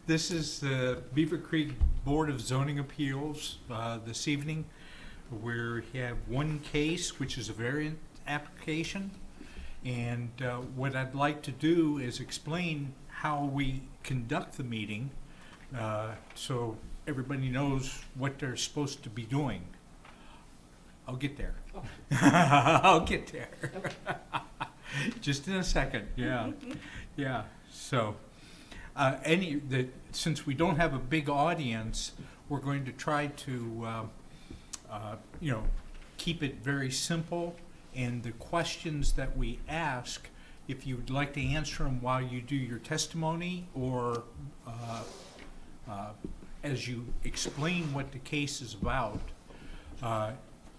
This is the Beavercreek Board of Zoning Appeals this evening. We have one case, which is a variant application. And what I'd like to do is explain how we conduct the meeting so everybody knows what they're supposed to be doing. I'll get there. Oh. I'll get there. Okay. Just in a second, yeah. Yeah, so since we don't have a big audience, we're going to try to keep it very simple, and the questions that we ask, if you'd like to answer them while you do your testimony or as you explain what the case is about,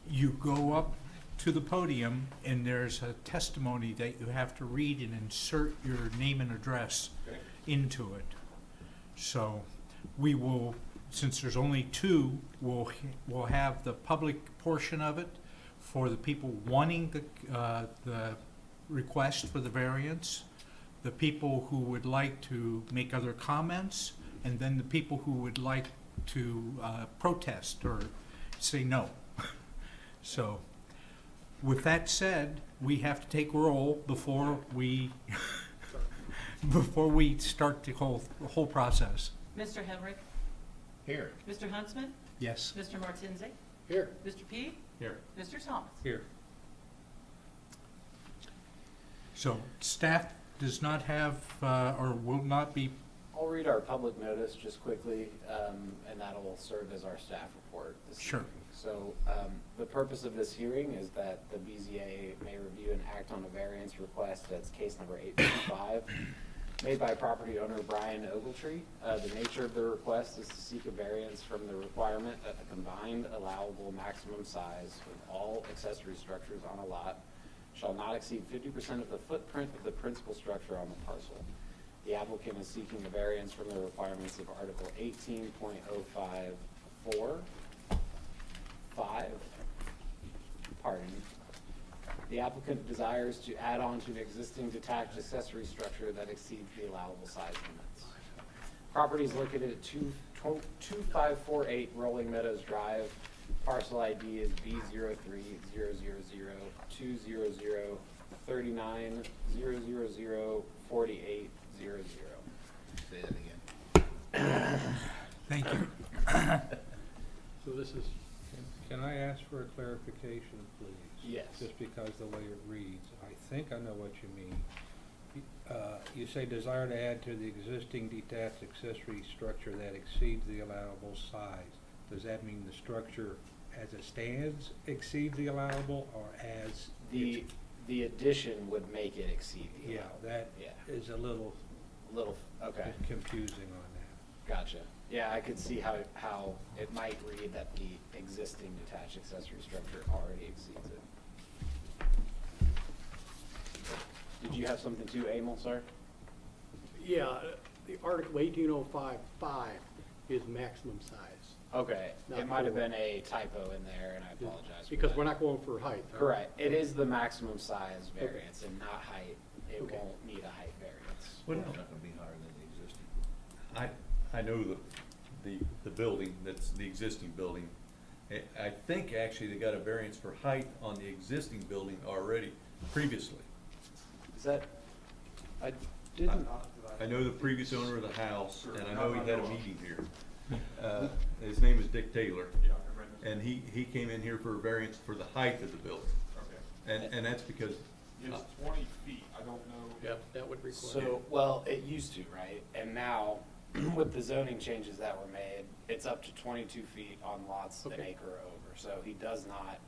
you go up to the podium and there's a testimony that you have to read and insert your name and address into it. So we will, since there's only two, we'll have the public portion of it for the people wanting the request for the variance, the people who would like to make other comments, and then the people who would like to protest or say no. So with that said, we have to take roll before we start the whole process. Mr. Henrik? Here. Mr. Huntsman? Yes. Mr. Martinez? Here. Mr. P? Here. Mr. Thomas? Here. So staff does not have or will not be. I'll read our public notice just quickly, and that'll serve as our staff report this Sure. evening. So the purpose of this hearing is that the BZA may review and act on a variance request. That's case number 855, made by property owner Brian Ogletree. The nature of the request is to seek a variance from the requirement that the combined allowable maximum size of all accessory structures on a lot shall not exceed 50% of the footprint of the principal structure on the parcel. The applicant is seeking a variance from the requirements of Article 18.054. The applicant desires to add on to an existing detached accessory structure that exceeds the allowable size limits. Property is located at 2548 Rolling Meadows Drive. Parcel ID is B0300020039004800. Say that again. Thank you. So this is, Can I ask for a clarification, please? Yes. Just because the way it reads, I think I know what you mean. You say desire to add to the existing detached accessory structure that exceeds the allowable size. Does that mean the structure as it stands exceeds the allowable, or as? The addition would make it exceed the Yeah, allowable. that is a little Okay. confusing on that. Gotcha. Yeah, I could see how it might read that the existing detached accessory structure already exceeds it. Did you have something too, Emil, sir? Yeah, the Article 18055 is maximum size. Okay, Not it might have full. been a typo in there, and I apologize for Because that. we're not going for height. are we? Correct. It is the maximum size variance and not height. It Okay. won't need a height variance. well, it's not gonna be higher than the existing. I know the building, that's the existing building. I think actually they got a variance for height on the existing building already previously. Is that, I didn't, I know the previous owner of the house, and I know he had a meeting here. His name is Dick Taylor, and he came in here for a variance for the height of the building. And that's because, It's 20 feet, I don't know. Yep, that would require. so, well, it used to, right? And now, with the zoning changes that were made, it's up to 22 feet on lots an Okay. acre or over. So he does not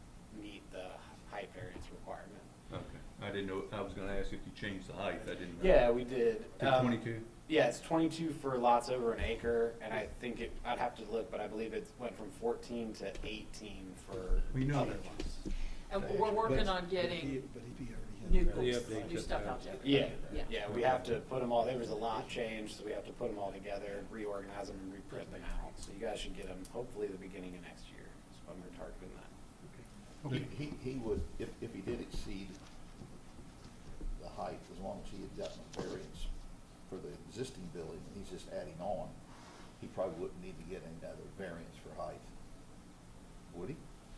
meet the height variance requirement. okay, I didn't know, I was gonna ask if you changed the height, I didn't know. Yeah, we did. To 22? Yeah, it's 22 for lots over an acre, and I think I'd have to look, but I believe it went from 14 to 18 for We know other that. ones. And we're working on getting But if he already new had. updates new stuff out there. Yeah, Yeah. yeah, we have to put them all, there was a lot changed, so we have to put them all together, reorganize them, and reprint them out. So you guys should get them hopefully the beginning of next year, is when we're targeting that. He would, if he did exceed the height, as long as he had gotten a variance for the existing building, and he's just adding on, he probably wouldn't need to get another variance for height. Would he?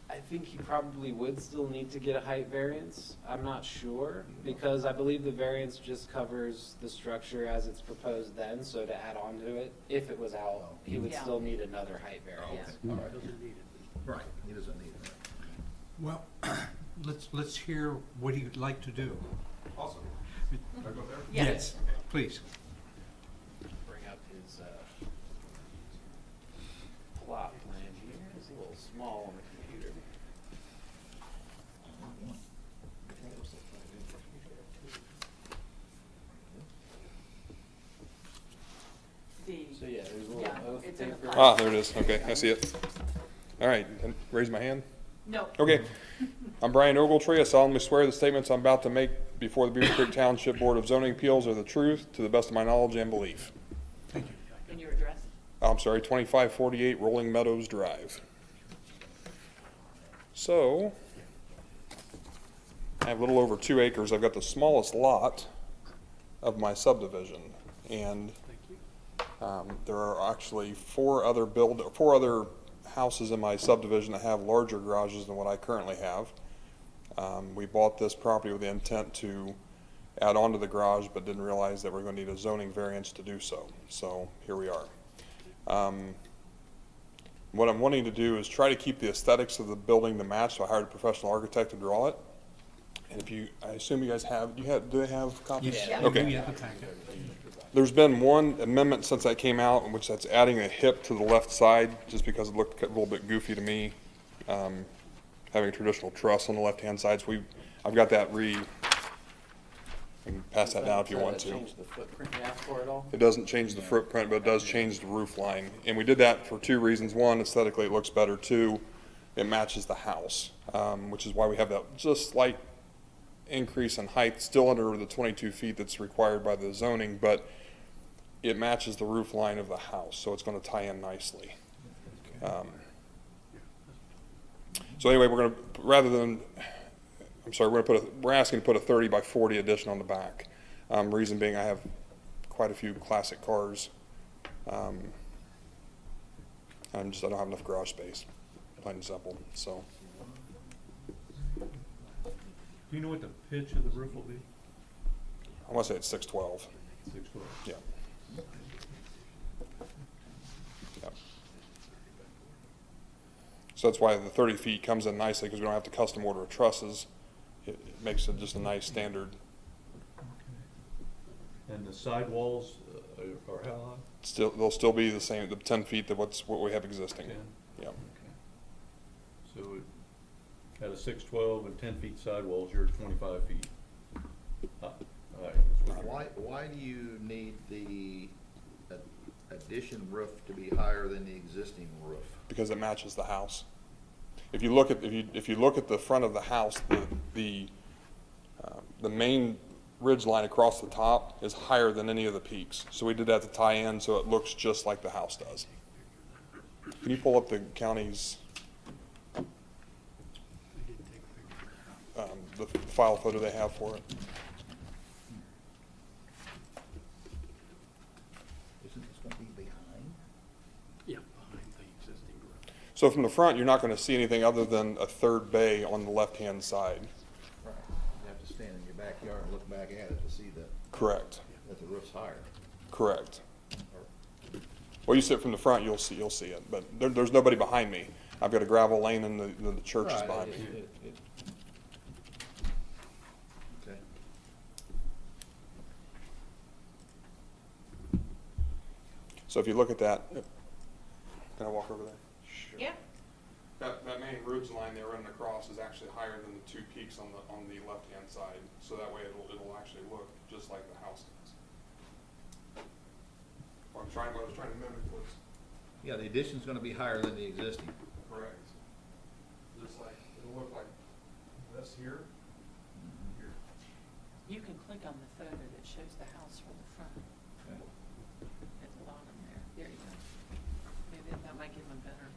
I think he probably would still need to get a height variance. I'm not sure, because I believe the variance just covers the structure as it's proposed then, so to add on to it, if it was out, he would Yeah. still need another height Oh, variance. okay, all right. Doesn't need it. Right, he doesn't need it. Well, let's hear what he'd like to do. Awesome. Can I go there? Yes, please. Bring up his, plot plan here. It's a little small on the computer. So yeah, there's a little Yeah, oath it's in the paper. file. Ah, there it is. Okay, I see it. All right, and raise my hand. No. Okay. I'm Brian Ogletree. I solemnly swear the statements I'm about to make before the Beavercreek Township Board of Zoning Appeals are the truth, to the best of my knowledge and belief. Thank you. And your address? I'm sorry, 2548 Rolling Meadows Drive. So, I have a little over 2 acres. I've got the smallest lot of my subdivision, and there are actually four other houses in my subdivision that have larger garages than what I currently have. We bought this property with the intent to add on to the garage, but didn't realize that we're going to need a zoning variance to do so. So here we are. What I'm wanting to do is try to keep the aesthetics of the building to match, so I hired a professional architect to draw it. And I assume you guys do they have copies? Yes, Yeah. Okay. we have the packet. There's been one amendment since that came out, in which that's adding a hip to the left side, just because it looked a little bit goofy to me, having a traditional truss on the left-hand side. So I've got that I can pass that down if you want to. Change the footprint you asked for at all? It doesn't change the footprint, but it does change the roof line. And we did that for two reasons. One, aesthetically it looks better. Two, it matches the house, which is why we have that just slight increase in height, still under the 22 feet that's required by the zoning, but it matches the roof line of the house, so it's going to tie in nicely. So anyway, we're asking to put a 30 by 40 addition on the back. Reason being, I have quite a few classic cars. I don't have enough garage space, plain and simple. So Do you know what the pitch of the roof will be? I want to say it's 612. 6 foot. Yeah. Yep. So that's why the 30 feet comes in nicely, because we don't have to custom order trusses. It makes it just a nice standard. And the sidewalls are how high? They'll still be the same, the 10 feet that what we have existing. 10? Yep. So at a 612 and 10 feet sidewalls, you're 25 feet high. All right, that's what Why do you need the addition roof to be higher than the existing roof? Because it matches the house. If you look at the front of the house, the main ridge line across the top is higher than any of the peaks. So we did that to tie in so it looks just like the house does. Can you pull up the county's the file photo they have for it? Isn't this gonna be behind? Yeah, behind the existing roof. So from the front, you're not going to see anything other than a third bay on the left-hand side. Right. You have to stand in your backyard and look back at it to see Correct. that the roof's higher. Correct. Well, you sit from the front, you'll see it, but there's nobody behind me. I've got a gravel lane and the church is Right, behind me. Okay. So if you look at that, can I walk over there? Sure. Yeah. That main ridge line there running across is actually higher than the two peaks on the left-hand side, so that way it'll actually look just like the house does. What I was trying to mimic was Yeah, the addition's gonna be higher than the existing. correct. Just like, it'll look like this here. Here. You can click on the photo that shows the house from the front Okay. at the bottom there. There you go. Maybe that might give them a better.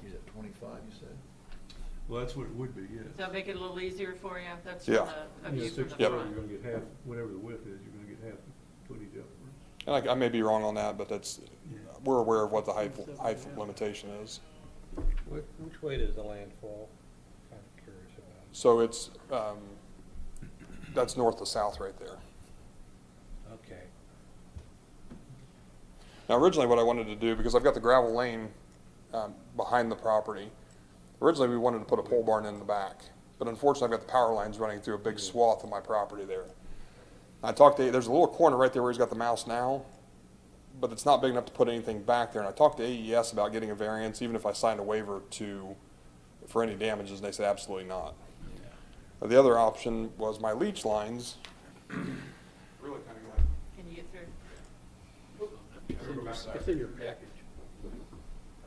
He's at 25, you said? Well, that's what it would be, yes. Does that make it a little easier for you? That's Yeah. from a view from the 612, front. you're gonna get half, whatever the width is, you're gonna get half the footage upwards. And I may be wrong on that, but we're aware of what the height limitation is. Which way does the land fall? Kind of curious about it. So it's, that's north to south right there. Okay. Now originally what I wanted to do, because I've got the gravel lane behind the property, originally we wanted to put a pole barn in the back. But unfortunately I've got the power lines running through a big swath of my property there. I talked to, there's a little corner right there where he's got the mouse now, but it's not big enough to put anything back there. And I talked to AES about getting a variance, even if I signed a waiver for any damages, and they said absolutely not. The other option was my leach lines. Really kind of got. Can you get through? It's in your package.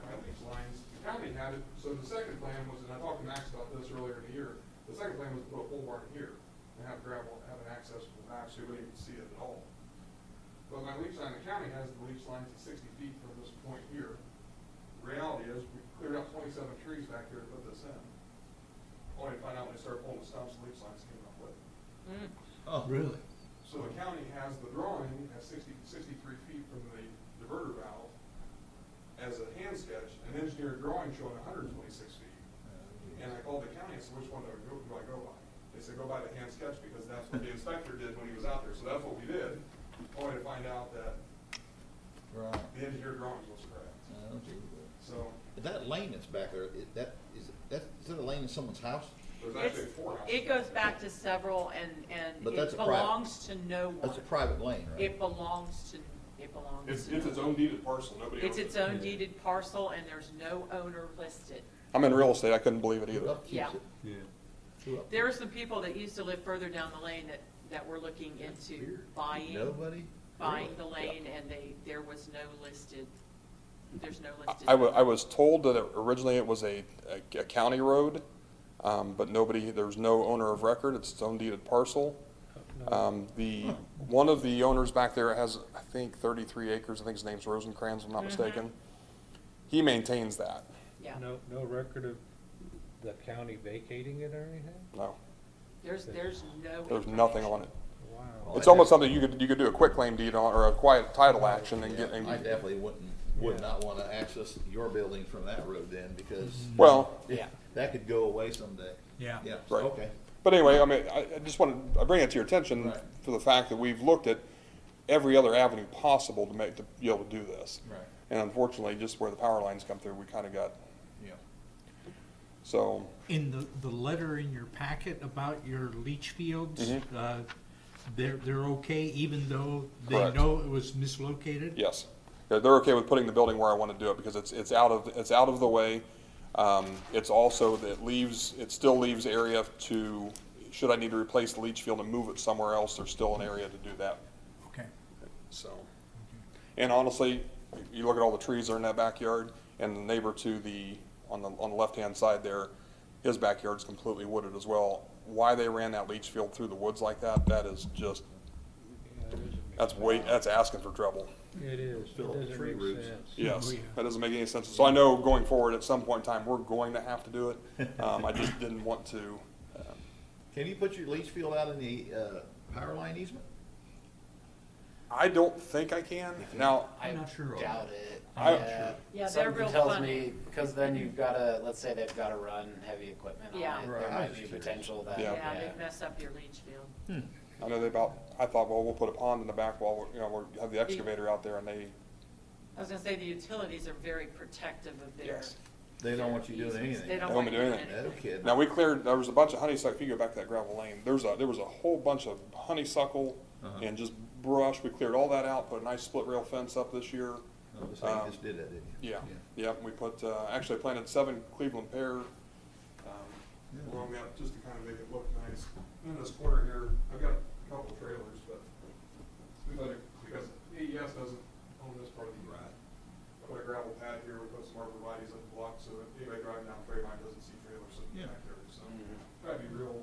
I have these lines. The county had it, so the second plan was, and I talked to Max about this earlier in the year, the second plan was to put a pole barn here and have gravel, have an access from the back so you wouldn't even see it at all. But my leach line, the county has the leach lines at 60 feet from this point here. The reality is, we cleared out 27 trees back here to put this in. Only to find out when they started pulling the stumps, the leach lines came up with. Oh, Really? So the county has the drawing at 63 feet from the diverter valve as a hand sketch, an engineered drawing showing 126 feet. And I called the county and said, which one do I go by? They said, go by the hand sketch because that's what the inspector did when he was out there. So that's what we did, only to find out that right. the engineered drawings was correct. Okay. So That lane that's back there, is that a lane in someone's house? there's It's, actually 4 houses. it goes back to several and But that's it a private- belongs to no one. That's a private lane, right? It belongs to It's no its one. own deeded parcel, nobody owns It's it. its own deeded parcel and there's no owner listed. I'm in real estate, I couldn't believe it Who either. upkeeps Yeah. it? Yeah. Who up- There are some people that used to live further down the lane that were looking into buying Nobody? the lane and there was no listed, there's no listed. I was told that originally it was a county road, but there's no owner of record, it's its own deeded parcel. One of the owners back there has, I think, 33 acres, I think his name's Rosencrantz, if I'm not mistaken. He maintains that, Yeah, No record of the county vacating it or anything? no, there's no. there's nothing on it. Wow. It's almost something you could do a quick claim deed on, or a quiet title action and Yeah, get. I definitely would not want to access your building from that road then, because Well, Yeah. that could go away someday. Yeah. Yeah, Right. okay. but anyway, I mean, I just I bring it to your attention Right. for the fact that we've looked at every other avenue possible to be able to do this. Right, And unfortunately, just where the power lines come through, we kind of got, yeah. So, in the letter in your packet about your leach fields, Mhm. They're okay even though they Correct. know it was mislocated? yes. They're okay with putting the building where I want to do it because it's out of the way. It's also, it still leaves area to, should I need to replace the leach field and move it somewhere else, there's still an area to do that, Okay. so. And honestly, you look at all the trees that are in that backyard, and the neighbor on the left-hand side there, his backyard's completely wooded as well. Why they ran that leach field through the woods like that is just, Yeah, it is. that's asking for trouble. It is. It Fill up the doesn't tree make roots. sense. Yes, Oh, yeah. that doesn't make any sense. So I know going forward, at some point in time, we're going to have to do it. I just didn't want to. Can you put your leach field out in the power line easement? I don't think I can. Now, I'm not sure. Doubt it. Yeah, they're Something real tells funny. me, because then you've gotta, let's say they've gotta run heavy equipment on Yeah. it, Right. there I might was be curious. potential that, Yeah. Yeah, they'd mess up your leach field. I know I thought, well, we'll put a pond in the back while we have the excavator out there, and they, I was gonna say, the utilities are very protective of their. Yes. They don't want you doing easements. anything. They don't They want want you me doing doing anything. No kidding. now we cleared, there was a bunch of honeysuckle, if you go back to that gravel lane, there was a whole bunch of honeysuckle and just brush. We cleared all that out, put a nice split rail fence up this year. Oh, this thing just did that, didn't you? Yeah, we put, actually planted 7 Cleveland pear, along that, just to kind of make it look nice. And in this corner here, I've got a couple of trailers, but we thought because AES doesn't own this part of the ride. I put a gravel pad here, we put some arborvitae's up the block, so if anybody driving down Trayline doesn't see trailers sitting Yeah. back there, so. Try to be real.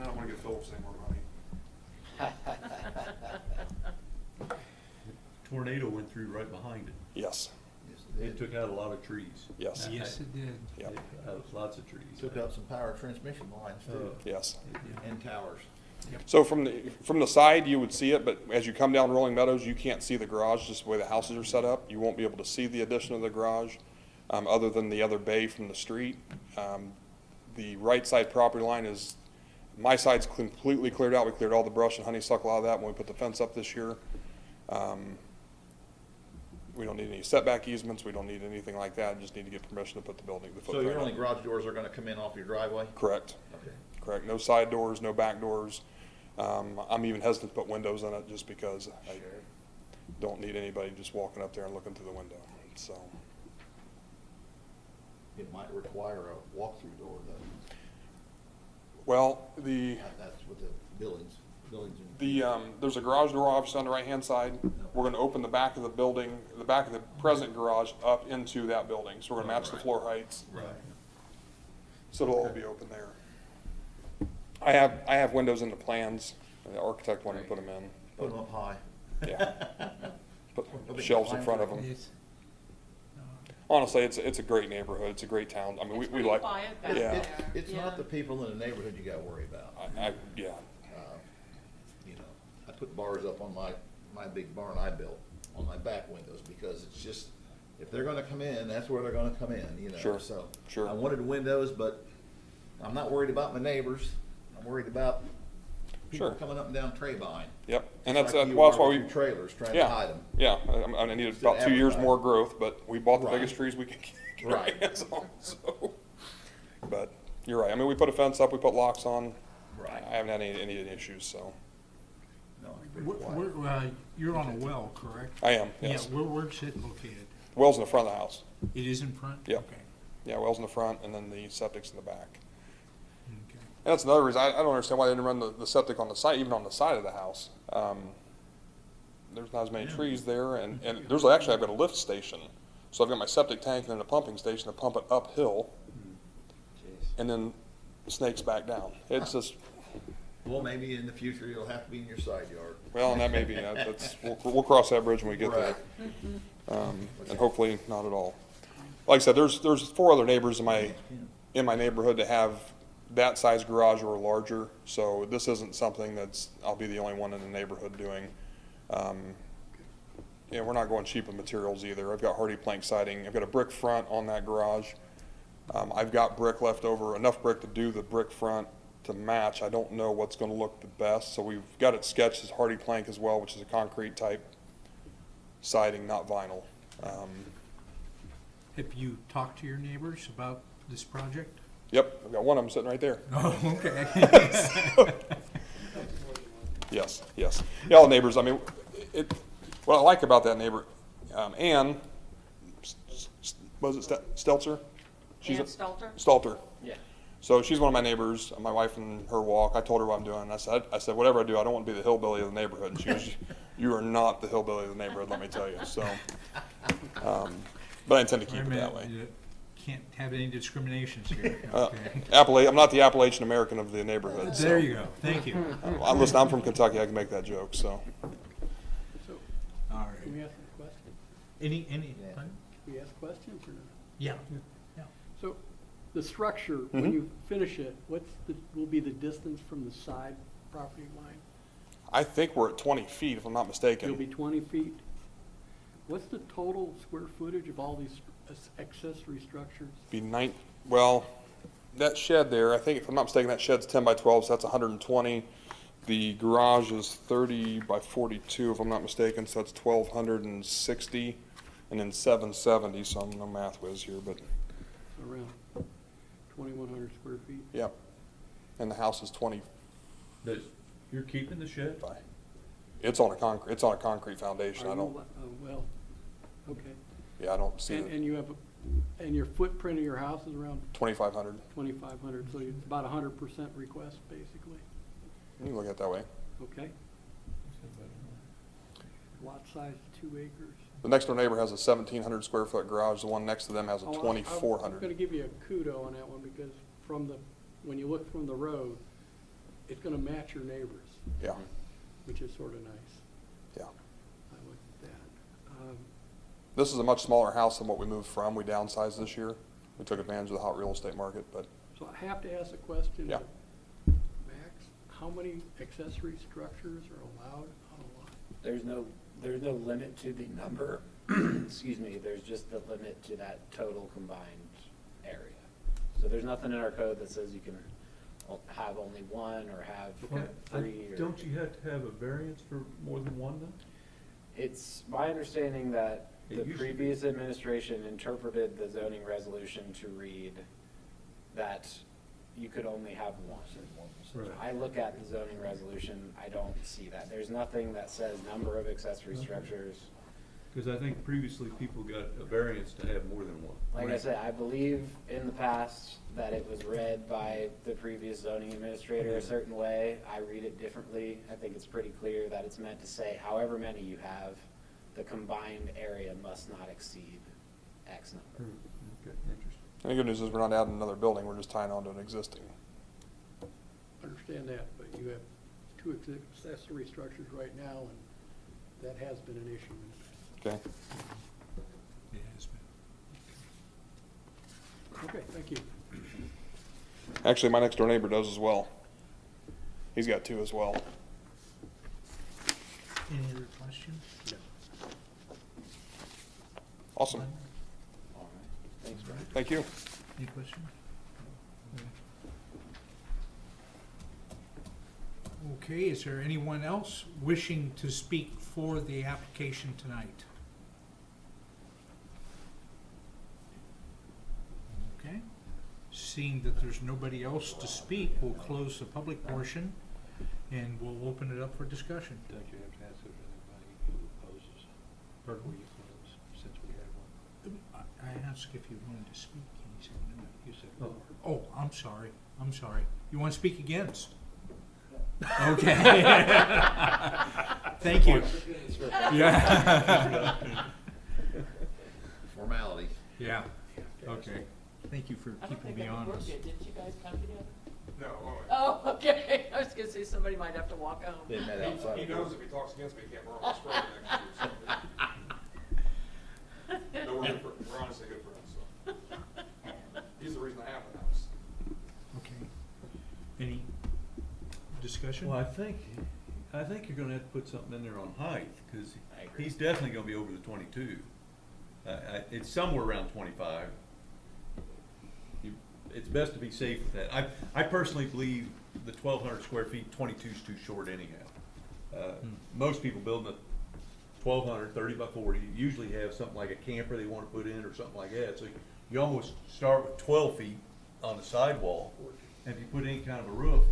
I don't wanna get Phillips any more money. Tornado went through right behind it. Yes. Yes, It took out a lot of trees. Yes, Yes, it did. yeah, It took out lots of trees. Took out some power transmission lines too, yes. and towers. So from the side, you would see it, but as you come down Rolling Meadows, you can't see the garage, just the way the houses are set up. You won't be able to see the addition of the garage, other than the other bay from the street. The right side property line is, my side's completely cleared out. We cleared all the brush and honeysuckle out of that when we put the fence up this year. We don't need any setback easements. We don't need anything like that. Just need to get permission to put the building, the So footprint your only up. garage doors are gonna come in off your driveway? Correct. Okay. Correct. No side doors, no back doors. I'm even hesitant to put windows in it just because I don't need anybody just walking up there and looking through the window, so. It might require a walk-through door though. Well, That's with the buildings and. there's a garage door obviously on the right-hand side. We're gonna open the back of the building, the back of the present garage up into that building, so we're gonna match the floor heights. Right. So it'll all be open there. I have windows in the plans, and the architect wanted to put them in. Put them up high. Yeah. Put shelves in front of them. It's- Honestly, it's a great neighborhood. It's a great town. I mean, It's we pretty like, quiet back yeah. there. It's Yeah. not the people in the neighborhood you gotta worry about. Yeah, You know, I put bars up on my big barn I built on my back windows because it's just, if they're gonna come in, that's where they're gonna come in, you know, Sure, so. sure. I wanted windows, but I'm not worried about my neighbors. I'm worried about people Sure. coming up and down Trayvine. Yep. And Just that's, like you well, that's are why with we, your trailers trying to yeah, hide them. yeah. I needed Instead of about 2 years advertising. more growth, but we bought the Right. biggest trees we could get our Right. hands on, so. But you're right. I mean, we put a fence up, we put locks on. Right. I haven't had any issues, so. No, it's pretty quiet. You're on a well, correct? I am, yes. Yeah, where's it located? Well's in the front of the house. It is in front? Yep. Okay. Yeah, well's in the front, and then the septic's in the back. Okay. And that's another reason, I don't understand why they didn't run the septic on the side, even on the side of the house. There's not as many trees there, and there's actually, I've got a lift station. So I've got my septic tank and then a pumping station to pump it uphill, and then snakes back down. It's just, Well, maybe in the future it'll have to be in your side yard. well, and that may be, we'll cross that bridge when we get there. Right. And hopefully not at all. Like I said, there's 4 other neighbors in my neighborhood that have that size garage or larger, so this isn't something I'll be the only one in the neighborhood doing. Yeah, we're not going cheap with materials either. I've got hardy plank siding. I've got a brick front on that garage. I've got brick left over, enough brick to do the brick front to match. I don't know what's gonna look the best, so we've got it sketched as hardy plank as well, which is a concrete type siding, not vinyl. Have you talked to your neighbors about this project? Yep, I've got one of them sitting right there. Oh, okay. Yes, yes. Yeah, all the neighbors, I mean, what I like about that neighbor, Ann, was it Stelzer? She's Ann a- Stelter? Stelter. Yeah. So she's one of my neighbors, my wife and her walk. I told her what I'm doing. I said, whatever I do, I don't want to be the hillbilly of the neighborhood. And she was, you are not the hillbilly of the neighborhood, let me tell you, so. But I intend to keep it that way. You can't have any discriminations here. Uh, Okay. I'm not the Appalachian American of the neighborhood, so. There you go. Thank you. Listen, I'm from Kentucky, I can make that joke, so. So, All can we right. ask a question? Any, Yeah. Can we ask questions or not? yeah. So, the structure, when you finish it, will be the distance from the side property line? I think we're at 20 feet, if I'm not mistaken. It'll be 20 feet? What's the total square footage of all these accessory structures? Well, that shed there, I think, if I'm not mistaken, that shed's 10 by 12, so that's 120. The garage is 30 by 42, if I'm not mistaken, so that's 1,260, and then 770, so I'm no math whiz here, but, Around 2,100 square feet? yep. And the house is 25. You're keeping the shed? It's on a concrete foundation. Are I you don't, well, okay. yeah, I don't see it. And you have, and your footprint of your house is around 2,500. 2,500, so it's about 100% request, basically, You can look at it that way. okay? Lot size, 2 acres. The next door neighbor has a 1,700 square foot garage. The one next to them has a Oh, I'm 2,400. gonna give you a kudo on that one, because when you look from the road, it's gonna match your neighbors, Yeah, which is sorta nice. yeah. I looked at that. This is a much smaller house than what we moved from. We downsized this year. We took advantage of the hot real estate market, but So I have to ask a question. Yeah. Max, how many accessory structures are allowed on a lot? There's no limit to the number, excuse me, there's just the limit to that total combined area. So there's nothing in our code that says you can have only one or have three. Or Don't you have to have a variance for more than one then? It's my understanding that It the used to be. previous administration interpreted the zoning resolution to read that you could only have one. Right. I look at the zoning resolution, I don't see that. There's nothing that says number of accessory Okay. structures. Because I think previously people got a variance to have more than one. Like I said, I believe in the past that it was read by the previous zoning administrator a certain way. I read it differently. I think it's pretty clear that it's meant to say however many you have, the combined area must not exceed X number. Okay, interesting. and the good news is we're not adding another building, we're just tying on to an existing. Understand that, but you have 2 accessory structures right now, and that has been an issue. Okay? It has been. Okay, thank you. Actually, my next door neighbor does as well. He's got 2 as well. Any other questions? Awesome. All right, thanks, Brian. Thank you. Any questions? Okay, is there anyone else wishing to speak for the application tonight? Okay, seeing that there's nobody else to speak, we'll close the public portion and we'll open it up for discussion. Don't you have to ask if there's anybody who opposes Pardon? before you close, since we had one? I asked if you wanted to speak, and he said no. You said Oh. four. Oh, I'm sorry. You want to speak against? Okay. Thank you. Yeah. Formality. Yeah, okay. Thank you for I don't keeping think me that would work honest. good. Didn't you guys come together? No, Oh, okay. I was gonna say somebody might have to walk home. They met outside. he of knows the- if he talks against me, he can't run on the straight next year, so. No, we're honestly good friends, so. He's the reason I have the house. Okay. Any discussion? Well, I think you're gonna have to put something in there on height, because I agree. he's definitely gonna be over the 22. It's somewhere around 25. It's best to be safe with that. I personally believe the 1,200 square feet, 22 is too short anyhow. Most people building a 1,200, 30 by 40, usually have something like a camper they want to put in or something like that. So you almost start with 12 feet on the sidewall. And if you put any kind of a roof,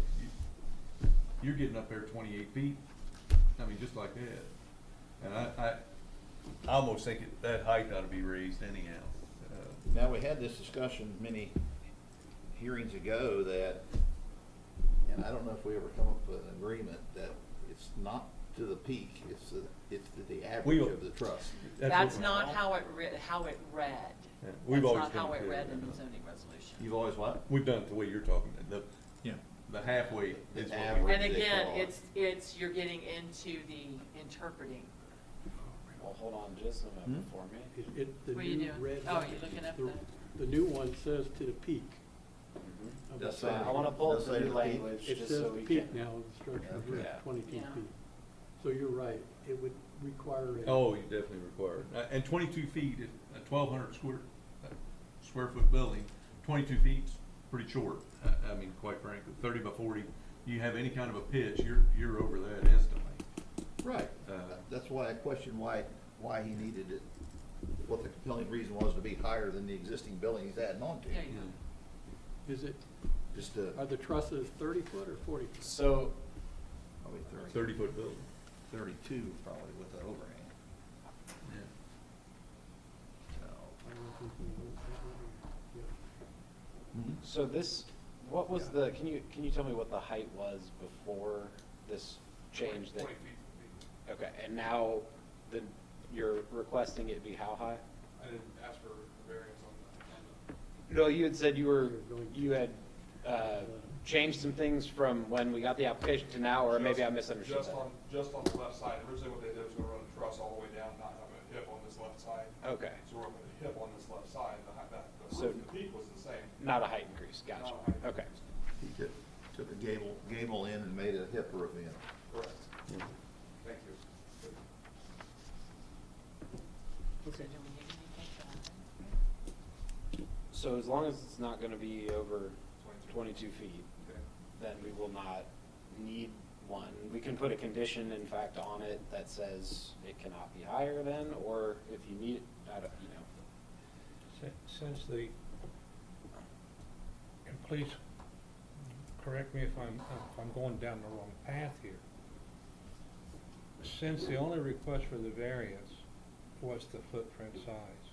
you're getting up there 28 feet. I mean, just like that. And I almost think that height ought to be raised anyhow. Now, we had this discussion many hearings ago that, and I don't know if we ever come up with an agreement that it's not to the peak, it's to the average of the trust. That's what- not how it read. Yeah, we've always That's not how done it it, read yeah. in the zoning resolution. You've always what? We've done it the way you're talking. Yeah. The halfway The is what average. we. And they again, call it. it's, you're getting into the interpreting. Well, hold on just a minute for me. The What are you new doing? red. Oh, you're looking up The new one says to the peak. of the Does say- side. I wanna pull up Does the say new the peak? language It just says so we peak can. now, the structure Okay. is Yeah. 22 Yeah. feet. So you're right, it would require a. Oh, you definitely require it. And 22 feet, a 1,200 square foot building, 22 feet's pretty short. I mean, quite frankly, 30 by 40, you have any kind of a pitch, you're over that instantly. Right. Uh, That's why I questioned why he needed it, what the compelling reason was to be higher than the existing building he's adding on to. There you go. Is it, Just to, are the trusses 30 foot or 40 foot? So, probably 30-foot building. 32 probably with the overhang. Yeah. So, I don't think we went that way. Yeah. so this, what was the, can you tell me what the height was before this change that? 20 feet. Okay, and now you're requesting it be how high? I didn't ask for a variance on the. No, you had said you had changed some things from when we got the application to now, or maybe I misunderstood that. Just on the left side. Originally what they did was gonna run a truss all the way down, not have a hip on this left side. Okay, So we're up at the hip on this left side, the So- peak was the same. not a height increase, gotcha, Not a height okay. He took a gable in and made a hip roof in. Correct. Thank you. Okay. Do we need anything for that? So as long as it's not gonna be over 22. 22 feet, Okay. then we will not need one. We can put a condition, in fact, on it that says it cannot be higher than, or if you need, I don't, you know. Since the, and please correct me if I'm going down the wrong path here. Since the only request for the variance was the footprint size,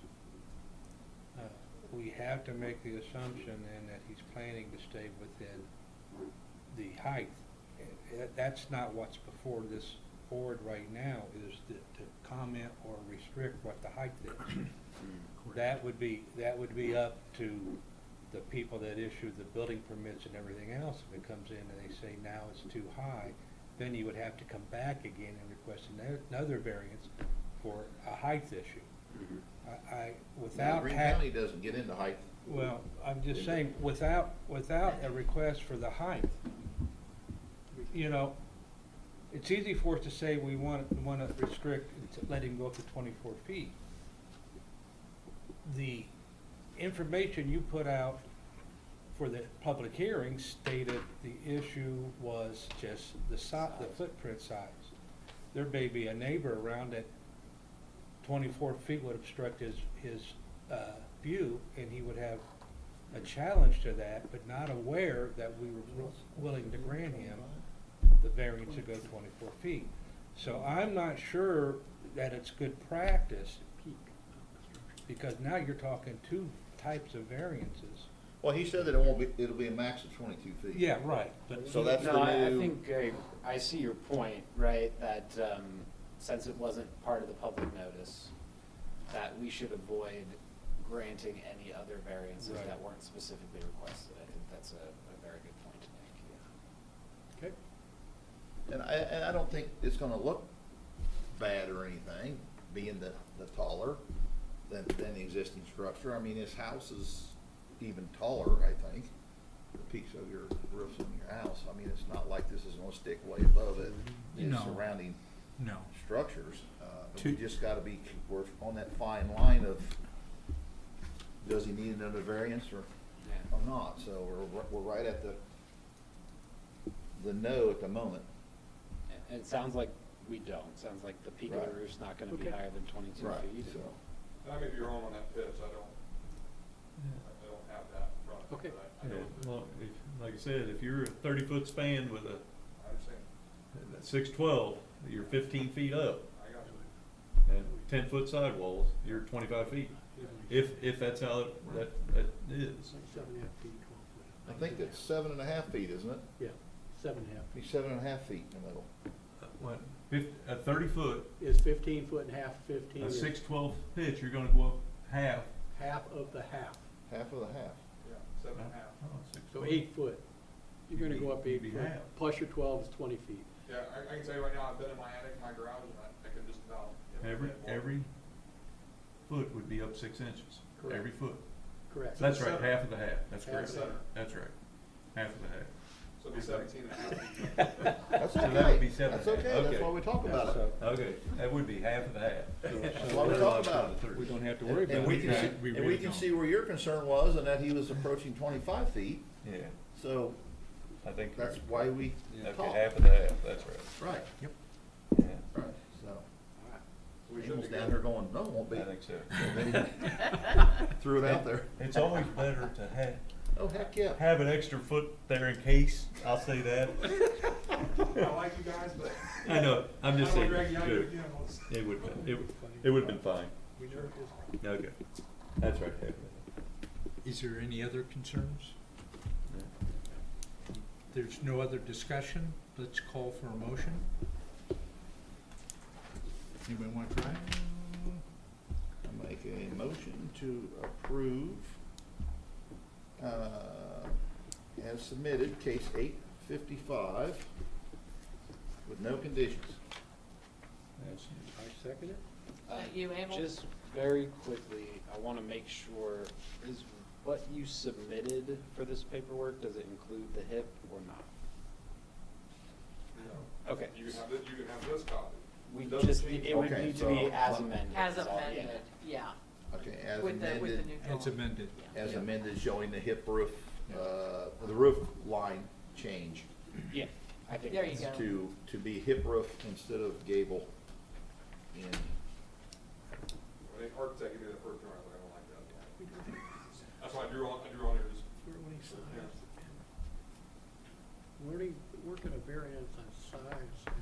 we have to make the assumption then that he's planning to stay within the height. That's not what's before this board right now, is to comment or restrict what the height is. That would be up to the people that issue the building permits and everything else. If it comes in and they say now it's too high, then you would have to come back again and request another variance for a height issue. Without Green ha- County doesn't get into height. well, I'm just saying, without a request for the height, you know, it's easy for us to say we want to restrict, to let him go up to 24 feet. The information you put out for the public hearing stated the issue was just the footprint size. There may be a neighbor around that 24 feet would obstruct his view, and he would have a challenge to that, but not aware that we were willing to grant him the variance to go 24 feet. So I'm not sure that it's good practice, because now you're talking two types of variances. Well, he said that it won't be, it'll be a max of 22 feet. Yeah, right, but. So that's No, the I new. think I see your point, right, that since it wasn't part of the public notice, that we should avoid granting any other variances Right. that weren't specifically requested. I think that's a very good point to make, yeah. Okay. And I don't think it's gonna look bad or anything, being the taller than the existing structure. I mean, his house is even taller, I think, the peaks of your roofs on your house. I mean, it's not like this is gonna stick way above it, the No. surrounding No. structures. To- We just gotta be, we're on that fine line of, does he need another variance or not? So we're right at the no at the moment. And it sounds like we don't. Sounds like the peak of Right. the roof's not gonna be Okay. higher than 22 feet. So, And I may be wrong on that pitch, I don't have that in front of me, Okay. but I know, Well, like I said, if you're a 30-foot span with a I understand, 612, you're 15 feet up, I got you. and 10-foot sidewalls, you're 25 feet. If that's how that is. 7.5 feet, 12 foot. I think that's 7.5 feet, isn't it? Yeah, 7.5 feet. Be 7.5 feet in the middle. What, a 30-foot, Is 15 foot and half, 15 a is 612 pitch, you're gonna go up half. half of the half. Half of the half. Yeah, 7.5. So 8 foot. You're gonna go up 8 You'd be foot, half. plus your 12 is 20 feet. Yeah, I can tell you right now, I've been in my attic, my garage, and I can just about. get my head more. Every foot would be up 6 inches, Correct. every foot. Correct. That's right, Seven. half of the half, that's Half correct. of the half. That's right, half of the half. So it'd be 17.5 feet. That's So that would okay. be 7.5. That's okay, that's Okay. why we talk about it. Okay, that would be half of the half. That's why we talk about it. We don't have to worry about it. And we can see, We and really we can don't. see where your concern was, and that he was approaching 25 feet, Yeah, so I think. that's why we Okay, talk. half of the half, that's right. Right, Yep. Yeah, right, so. So we should Animals be down good. there going, no, it won't be. I think so. Threw it out there. It's always better to Oh, heck yeah. have an extra foot there in case, I'll say that. I like you guys, but. I know, I'm just I saying. don't want to drag you out good. again. Let's- It would've been fine. We know it is. Okay, that's right, half of Is there any other concerns? that. There's no other discussion. Let's call for a motion. Anybody want to try? I make a motion to approve, as submitted, case 855, with no conditions. I second it. That you, Abel? Just very quickly, I want to make sure, is what you submitted for this paperwork, does it include the HIP or not? No. Okay. You can have this, copy. We Doesn't just, change- it would Okay, need to so- be as amended. As is all, yeah. amended, yeah. Okay, as With the amended, new It's drawing. amended. Yeah. as amended, showing the hip roof, the roof line change Yeah, I think There you that's- go. to be hip roof instead of gable. And I think architect gave me that first drawing, I was like, I don't like that. That's why I drew on here, just. We're working a variance on size.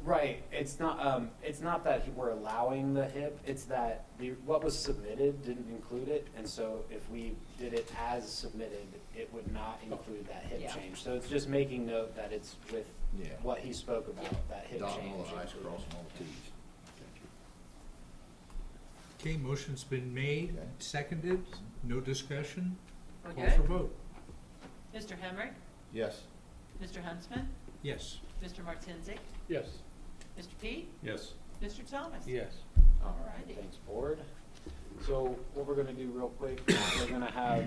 Right, it's not that we're allowing the HIP, it's that what was submitted didn't include it, and so if we did it as submitted, it would not include that HIP Yeah. change. So it's just making note that it's with Yeah. what he spoke about, that HIP dotting all change. the i's, crossing all the t's. Okay, motion's been made, Okay. seconded, no discussion. We're Call for good? vote. Mr. Henry? Yes. Mr. Huntsman? Yes. Mr. Martinsik? Yes. Mr. Pete? Yes. Mr. Thomas? Yes. All right, Alrighty. thanks, board. So what we're gonna do real quick, we're gonna have,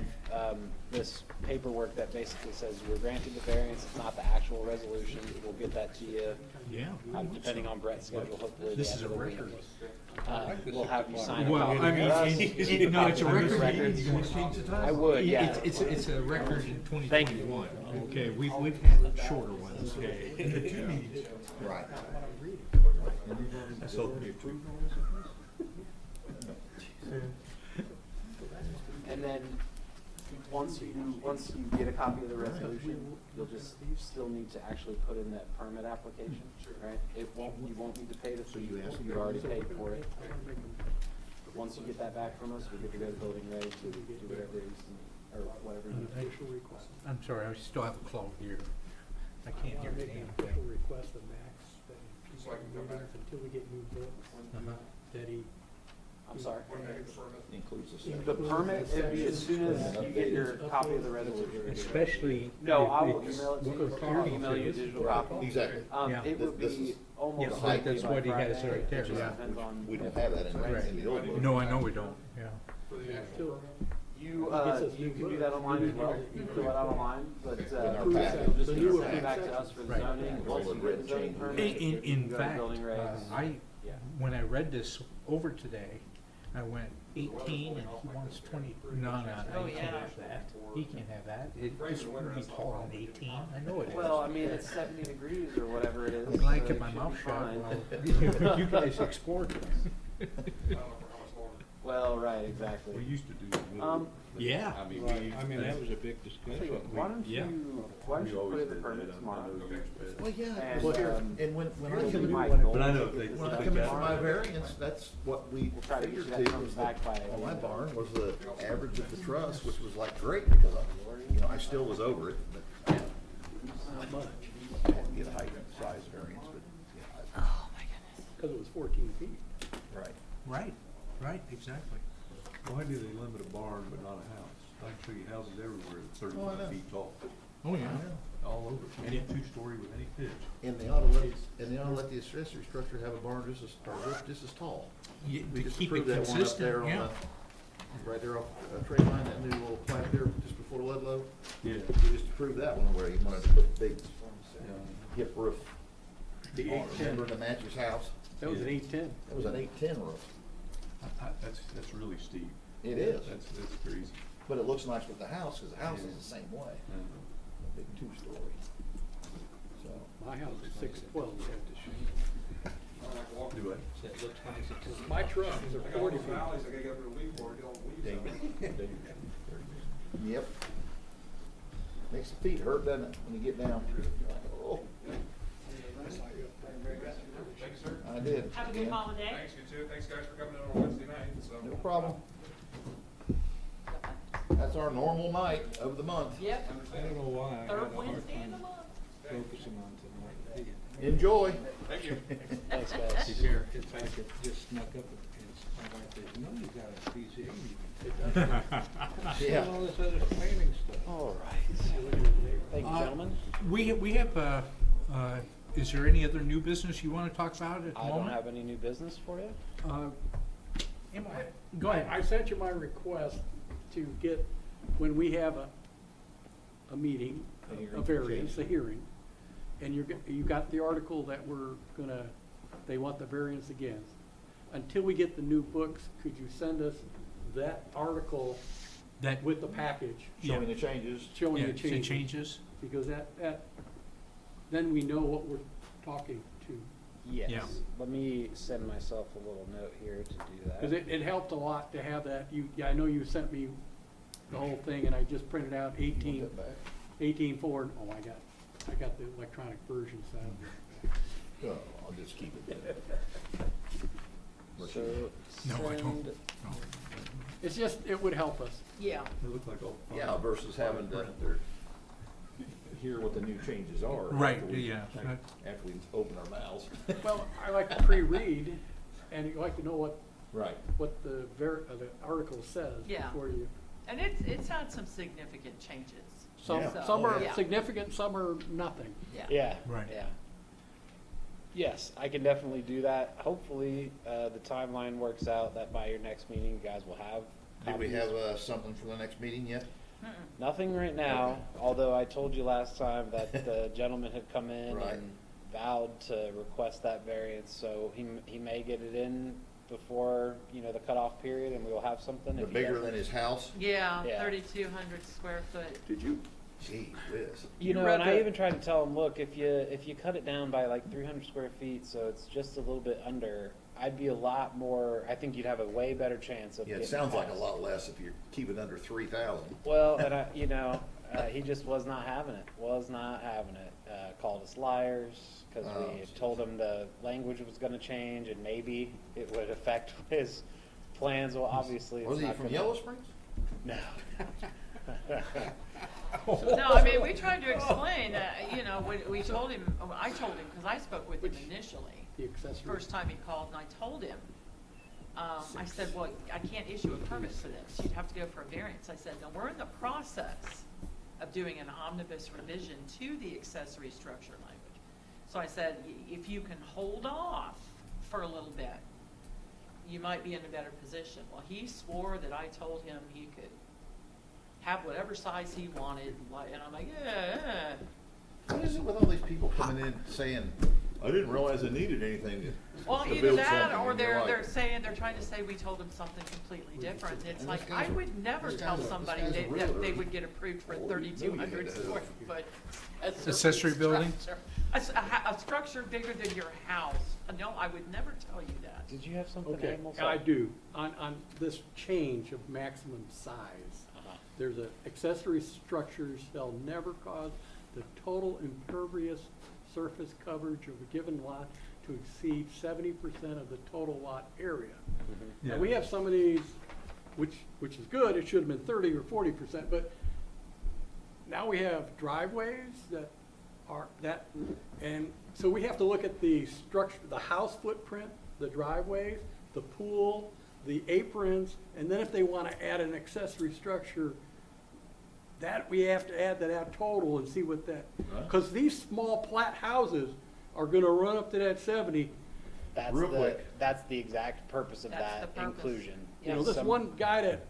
this paperwork that basically says we're granting the variance, it's not the actual resolution, we'll get that to you, Yeah. depending on Brett's schedule, hopefully. This the is end a of the week. record. We'll have you sign a Well, copy I mean, for us. no, it's a Copy record. for records. You guys change the time? I would, yeah. It's a record in Thank you. 2021. Okay, we've had shorter ones. Right. And then, once you get a copy of the resolution, you'll just still need to actually put in that permit application, right? You won't need to pay the fee, you've already paid for it. Once you get that back from us, we get to go to building ready to do whatever is, or whatever you need. Official request. I'm sorry, I still have a clogged ear. I can't hear I'll a make an damn official thing. request of Max that he So I can come back. until we get new books, Uh-huh. that he. I'm sorry. When I get the permit. Includes the. The permit, it'd be as soon as you get your copy of the resolution. Especially. No, if I will it's email it to you, what we're I'll email you a digital copy. Exactly. Yeah. It would This be is- almost Yeah, likely that's by what he has Friday. right there, It just yeah. depends on. We don't have that in the old book. No, I know we don't, yeah. For the actual Still, permit. You, Gets us you new can do books. that online as well, you can fill it out online, but, our you'll packet. just The need to newer send it back to section. us for the Right. zoning, once you get the zoning permit. you In can go to fact, building regs. Yeah. when I read this over today, I went 18 and he wants 20. No, Oh, he can't yeah. have that. He can't have that. This would be taller than 18. I know it is. Well, I mean, it's 70 degrees or whatever it is. I'm glad I so kept it my should mouth be shut fine. while you guys explored this. I don't know for how much longer. Well, right, exactly. We used to do the wood. Yeah. I mean, Right, I mean, that was a big Tell discussion. you what, why don't Yeah. you we put always in the did permit that. I tomorrow? know it's bad. Well, yeah, And, but and when I come in, my when goal But I know is to they- get this I done come in for tomorrow. my variance, that's what we We'll try to get figured you that to, comes was back by on my the- barn was the average of the truss, which was like great, because I still was over it, but I not much, had to get a height and size variance, but, Oh, my goodness. because it was 14 feet. right. Right, exactly. Why do they limit a barn but not a house? I can show you houses everywhere that's Oh, I know. 35 feet tall, Oh, yeah. all over, any two-story with any pitch. And they ought to let the accessory structure have a barn just as, or roof just as tall. You- We To just keep it approved that one up consistent, there on yeah. the, right there off trade line, that new little plant there just before Ludlow. Yeah. We just approved that one where he wanted to put big hip roof The on, 810. remember to match his house? That was an Yeah. 810. It was an 810 roof. That's really steep. It is, That's crazy. but it looks nice with the house, because the house is the same way, Uh, a big two-story. So, My house is 612. I like walking. Do I? That looks nice. My trucks I are got all 40 those feet. valleys, I gotta get up there to weed for, get all the weeds out. yep. Makes the feet hurt, doesn't it, when you get down? Oh, Thanks, sir. I did. Have a good holiday. Thanks, you too. Thanks, guys, for coming in on Wednesday night, so. No problem. That's our normal night of the month. Yep, I don't know why I had a third hard Wednesday in the time month. focusing on tonight. Enjoy. Thank you. Thanks, guys. Take care. It's like it just snuck up and my wife says, you know, you got a BZA meeting. Yeah. All this other planning stuff. All right. Thank you, gentlemen. We have, is there any other new business you want to talk about at the I moment? don't have any new business for you. Go ahead. I sent you my request to get, when we have a meeting, a variance, a hearing, and you got the article that they want the variance against. Until we get the new books, could you send us that article That, with the package? Showing the changes. Showing yeah, the the changes. changes? Because then we know what we're talking to. Yes. Yeah. Let me send myself a little note here to do that. Because it helped a lot to have that. I know you sent me the whole thing, and I just printed out 18.4. Oh, I got the electronic version, so. Oh, I'll just keep it. So No, I don't. send- No. It's just, it would help us. Yeah. They look like a. Yeah, versus having to hear what the new changes are. Right, after we- yeah. After we open our mouths. Well, I like to pre-read, and you like to know what Right. the article says Yeah. before you. And it's had some significant changes. Yeah. Some are Yeah. significant, some are nothing. Yeah. Right. Yeah. Yes, I can definitely do that. Hopefully, the timeline works out that by your next meeting, you guys will have. Do we copies. have something for the next meeting yet? Nothing right now, although I told you last time that the gentleman had come in Right. and vowed to request that variance, so he may get it in before, the cutoff period, and we will have something. The If he bigger doesn't- than his house? Yeah, Yeah. 3,200 square foot. Did you? Gee whiz. You know, read and I the- even tried to tell him, look, if you cut it down by like 300 square feet, so it's just a little bit under, I'd be a lot more, I think you'd have a way better chance of Yeah, it getting sounds like a past. lot less if you keep it under 3,000. Well, and he just was not having it, called us liars, because Oh, we had jeez. told him the language was gonna change, and maybe it would affect his plans. Well, obviously, it's Was he not from gonna- Yellow Springs? No. No, I mean, we tried to explain that, we told him, I told him, because I spoke with him initially. The accessory. First time he called, and I told him, I said, well, I can't issue a permit for this, you'd have to go for a variance. I said, no, we're in the process of doing an omnibus revision to the accessory structure language. So I said, if you can hold off for a little bit, you might be in a better position. Well, he swore that I told him he could have whatever size he wanted, and I'm like, yeah. What is it with all these people coming in saying, I didn't realize I needed anything to Well, to either build that, something," or and you're they're like, they're trying to say we told them something completely different. It's And like, this guy's I a- would never this tell guy's a- somebody this guy's a that they realtor. would get approved for Oh, 3,200 you square foot. Accessory building? structure. A structure bigger than your house. No, I would never tell you that. Did you have something, Okay, animal? I do. On this change of maximum size, there's accessory structures shall never cause the total impervious surface coverage of a given lot to exceed 70% of the total lot area. Yeah. Now, we have some of these, which is good, it should have been 30 or 40%, but now we have driveways that are and so we have to look at the structure, the house footprint, the driveways, the pool, the aprons, and then if they want to add an accessory structure, that we have to add that total and see what that, Right. because these small plat houses are gonna run up to that 70. Real quick. That's the exact purpose of That's that the purpose. inclusion. You know, this one guy that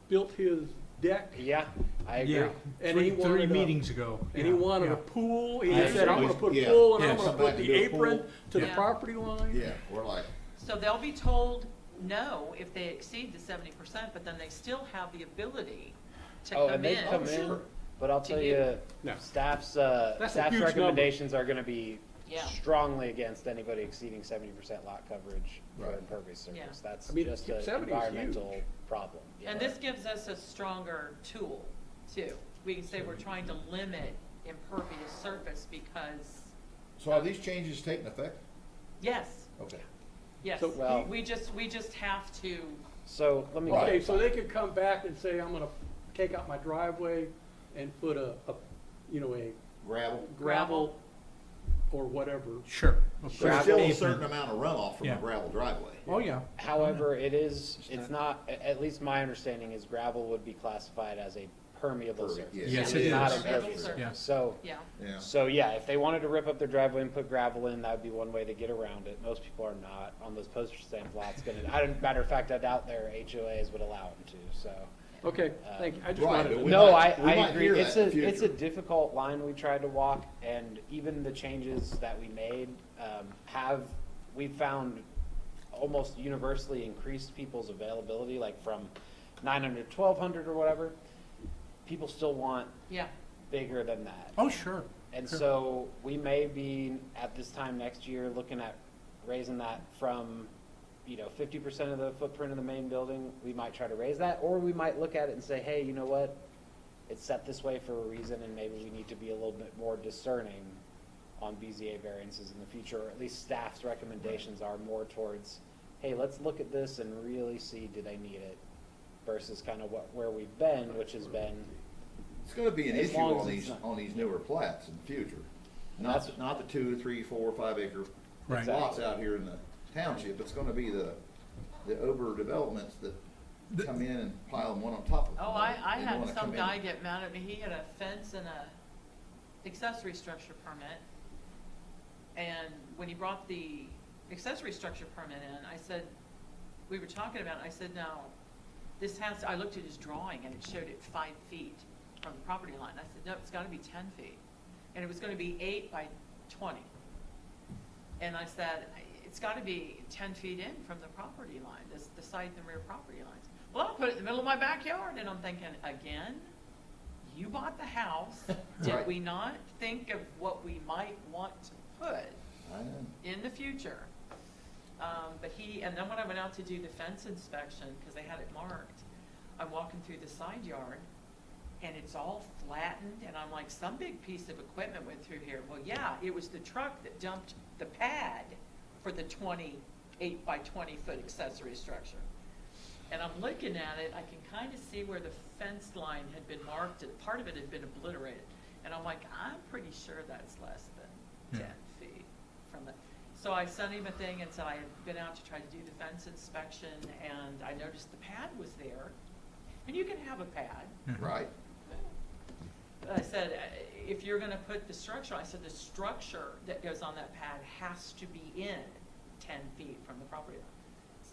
built his deck, Yeah, I agree. Yeah, And he three wanted a- meetings ago. and he Yeah, wanted yeah. a pool, he I said, I'm gonna always- put a yeah, pool, and yeah, I'm gonna somebody put to the do a apron pool. to the Yeah. property line. Yeah, we're like, So they'll be told no if they exceed the 70%, but then they still have the ability to Oh, come and they in. come in, sure. but I'll To tell you. you, No. staff's That's a huge number. recommendations are gonna be Yeah. strongly against anybody exceeding 70% lot coverage for Right. impervious surface. Yeah. That's I mean, just an 70 is huge. environmental problem. And this gives us a stronger tool, too. We can say we're trying to limit impervious surface because, so are these changes taking effect? yes, Okay. yes. So- Well- We just have to, So, let me. Okay, so they could come back and say, I'm gonna take out my driveway and put a Gravel? gravel or whatever. Sure. There's Gravel. still a certain amount of runoff from a Yeah. gravel driveway. Oh, yeah. However, it's not, at least my understanding is gravel would be classified as a permeable Permeable, surface. yes. Yes, It's it is. not Permeable impervious. surface. Yeah. So, Yeah, Yeah. so yeah, if they wanted to rip up their driveway and put gravel in, that would be one way to get around it. Most people are not on those postage stamp lots matter of fact, I doubt their HOAs would allow them to, so. Okay, thank you. I just Right, wanted but to. we No, might- we I might agree. hear It's that a, in the it's a future. difficult line we tried to walk, and even the changes that we made, we've found almost universally increased people's availability, like from 900, 1,200 or whatever. People still want yeah. bigger than that. Oh, sure. And Sure. so we may be at this time next year looking at raising that from, 50% of the footprint of the main building. We might try to raise that, or we might look at it and say, hey, you know what? It's set this way for a reason, and maybe we need to be a little bit more discerning on BZA variances in the future, or at least staff's recommendations are more towards, hey, let's look at this and really see, do they need it? Versus kind of where we've been, which has been, It's gonna be an As issue long as on it's these, not- on these newer plats in the future. That's- Not the 2, 3, 4, 5 acre Right. lots out here in the township. It's gonna be the overdevelopments that come in and pile them one on top of Oh, another. I They had wanna some come in. guy get mad at me. He had a fence and a accessory structure permit. And when he brought the accessory structure permit in, I said, we were talking about it, I said, now, this has, I looked at his drawing and it showed it 5 feet from the property line. I said, no, it's gotta be 10 feet. And it was gonna be 8 by 20. And I said, it's gotta be 10 feet in from the property line, the side and the rear property lines. Well, I'll put it in the middle of my backyard, and I'm thinking, again, you bought the house. Did Right. we not think of what we might want to put I know. in the future? And then when I went out to do the fence inspection, because they had it marked, I'm walking through the side yard, and it's all flattened, and I'm like, some big piece of equipment went through here. Well, yeah, it was the truck that dumped the pad for the 8 by 20 foot accessory structure. And I'm looking at it, I can kind of see where the fence line had been marked, and part of it had been obliterated. And I'm like, I'm pretty sure that's less than 10 feet from it. So I sent him a thing and said I had been out to try to do the fence inspection, and I noticed the pad was there. And you can have a pad. Right. But I said, if you're gonna put the structure, I said the structure that goes on that pad has to be in 10 feet from the property line.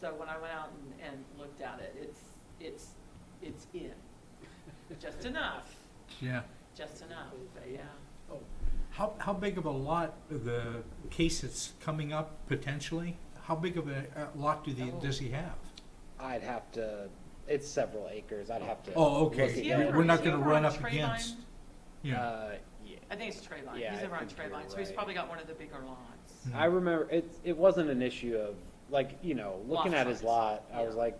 So when I went out and looked at it, it's in, just enough, Yeah. just enough, but yeah. Oh, How big of a lot, the case that's coming up potentially, how big of a lot does he have? I'd have to, it's several acres, I'd have to. Oh, look okay. at Is he Yeah, that. over- we're not is he gonna over run on up Trey against- Line? Yeah. Yeah. I think it's Trey Line, Yeah, he's I over on think Trey you're Line, so he's right. probably got one of the bigger lots. I remember, it wasn't an issue of, like, looking at his size. lot, I was Yeah. like,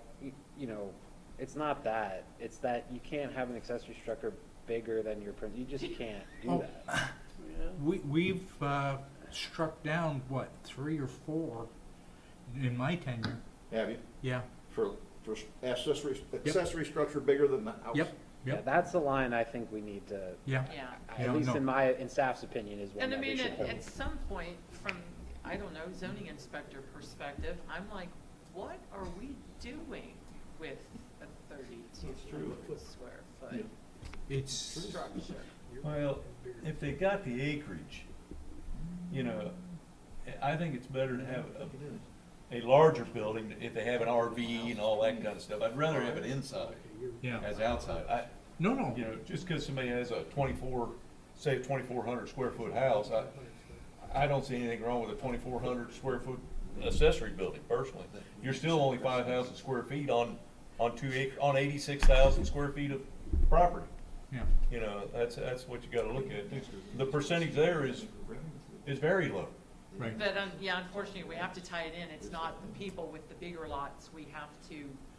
it's not that, it's that you can't have an accessory structure bigger than your you just can't do Oh. that. yeah. We've struck down, what, 3 or 4 in my tenure? Have you? Yeah. For accessory structure bigger than the house? Yep, Yeah, yep, that's the line I think we need to, yeah. Yeah. Yeah, at least no. in staff's opinion, is one And I that we mean, should hold. at some point, from, I don't know, zoning inspector perspective, I'm like, what are we doing with a 32 square foot It's, structure? Well, if they got the acreage, I think it's better to have a larger building if they have an RV and all that kind of stuff. I'd rather have it inside yeah. as outside. No, no. Just because somebody has a 2,400 square foot house, I don't see anything wrong with a 2,400 square foot accessory building personally. You're still only 5,000 square feet on 86,000 square feet of property. Yeah. That's what you gotta look at. The percentage there is very low. Right. But, yeah, unfortunately, we have to tie it in. It's not the people with the bigger lots. We have to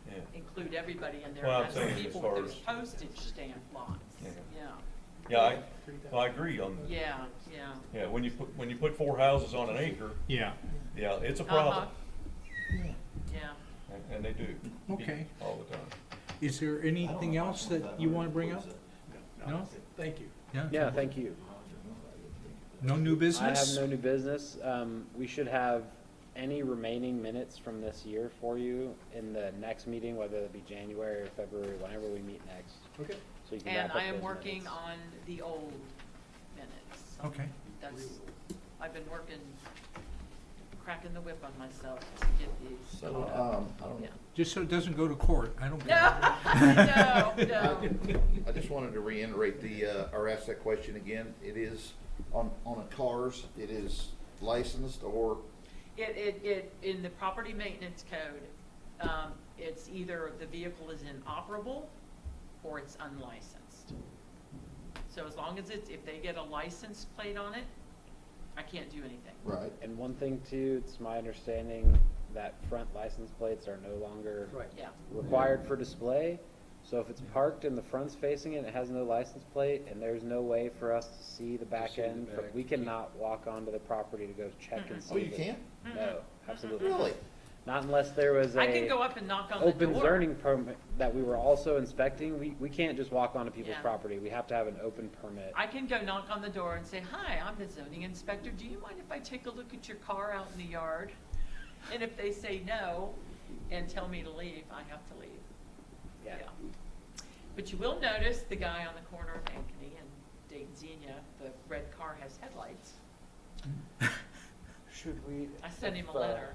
Yeah. include everybody in there. Well, I'm That's the saying as people far with those as- postage stamp lots. Yeah. Yeah, Yeah, I agree on, yeah. yeah, when you put 4 houses on an acre, Yeah. yeah, it's a Uh-huh. problem. Yeah. And they do. Okay. All the time. Is there anything else that you want to bring up? No? Thank you. Yeah, thank you. No new I business? have no new business. We should have any remaining minutes from this year for you in the next meeting, whether it be January or February, whenever we meet next. Okay. So you can And wrap up I am those working minutes. on the old minutes. Okay. I've been working, cracking the whip on myself to get these. So, caught I up. don't, Yeah. Just so it doesn't go to court, I don't No, care. no. I just wanted to reiterate or ask that question again. It is, on a cars, it is licensed or, In the property maintenance code, it's either the vehicle is inoperable or it's unlicensed. So as long as if they get a license plate on it, I can't do anything. right? And one thing too, it's my understanding that front license plates are no longer Right. Yeah. required for display. So if it's parked and the front's facing it, and it has no license plate, and there's no way for us to see the back see the end, back. we cannot walk onto the property to go check and see. Oh, you the- can't? No, absolutely. Really? Not unless there was I can a go up and knock on the door. open zoning permit that we were also inspecting. We can't just walk onto people's Yeah. property. We have to have an open permit. I can go knock on the door and say, hi, I'm the zoning inspector. Do you mind if I take a look at your car out in the yard? And if they say no and tell me to leave, I have to leave. Yeah. But you will notice the guy on the corner of Ankeny and Dayton Xenia, the red car has headlights. Should we? I sent him a letter.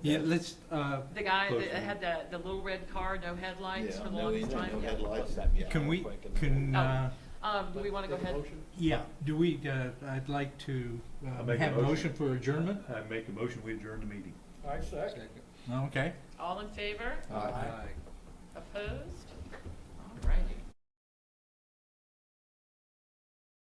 Yeah, let's, The guy Close that the- had the little red car, no headlights Yeah, for the no longest engine, time. no Yeah. headlights. Yeah. can we, can, Do we want to go ahead? yeah, do we, I'd like to I'll make a have a motion. motion for adjournment? I make a motion, we adjourn the meeting. I second. Second. Okay. All in favor? Aye. Aye. Opposed?